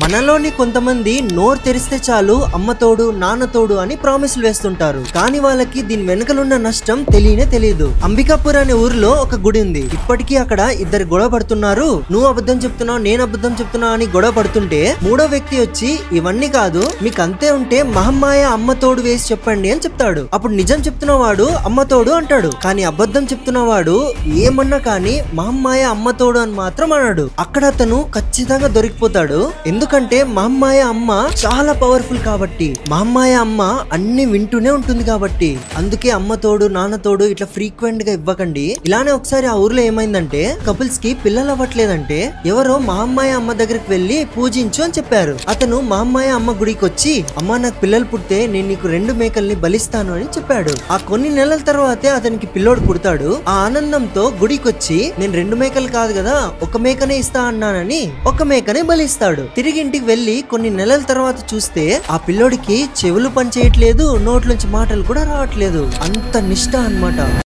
మనలోని కొంతమంది నోరు తెరిస్తే చాలు అమ్మ తోడు నాన్న తోడు అని ప్రామిసులు వేస్తుంటారు. కానీ వాళ్ళకి దీని వెనుకలున్న నష్టం తెలియనే తెలియదు. అంబికాపూర్ అనే ఊరిలో ఒక గుడి ఉంది. ఇప్పటికీ అక్కడ ఇద్దరు గొడవ పడుతున్నారు. నువ్వు అబద్ధం చెప్తున్నావు, నేను అబద్ధం చెప్తున్నా అని గొడవ పడుతుంటే మూడో వ్యక్తి వచ్చి ఇవన్నీ కాదు, మీకు అంతే ఉంటే మహమ్మాయ అమ్మ తోడు వేసి చెప్పండి అని చెప్తాడు. అప్పుడు నిజం చెప్తున్నవాడు అమ్మ తోడు అంటాడు, కానీ అబద్ధం చెప్తున్నవాడు ఏమన్నా కానీ మహమ్మాయ అమ్మ తోడు అని మాత్రం అన్నాడు. అక్కడ అతను ఖచ్చితంగా దొరికిపోతాడు. ఎందుకంటే మహమ్మాయ అమ్మ చాలా పవర్ఫుల్ కాబట్టి, మహమ్మాయ అమ్మ అన్ని వింటూనే ఉంటుంది కాబట్టి. అందుకే అమ్మ తోడు నాన్న తోడు ఇట్లా ఫ్రీక్వెంట్ గా ఇవ్వకండి. ఇలానే ఒకసారి ఆ ఊర్లో ఏమైందంటే కపుల్స్ కి పిల్లలు అవ్వట్లేదంటే ఎవరో మహమ్మాయ అమ్మ దగ్గరికి వెళ్లి పూజించు అని చెప్పారు. అతను మహమ్మాయ అమ్మ గుడికి వచ్చి, అమ్మ నాకు పిల్లలు పుడితే నేను నీకు 2 మేకల్ని బలిస్తాను అని చెప్పాడు. ఆ కొన్ని నెలల తర్వాతే అతనికి పిల్లోడు పుడతాడు. ఆ ఆనందంతో గుడికి వచ్చి నేను 2 మేకలు కాదు కదా 1 మేకనే ఇస్తా అన్నానని 1 మేకనే బలిస్తాడు. తిరిగి ఇంటికి వెళ్లి కొన్ని నెలల తర్వాత చూస్తే ఆ పిల్లోడికి చెవులు పనిచేయట్లేదు, నోట్లోంచి మాటలు కూడా రావట్లేదు. అంత నిష్ఠ అన్నమాట.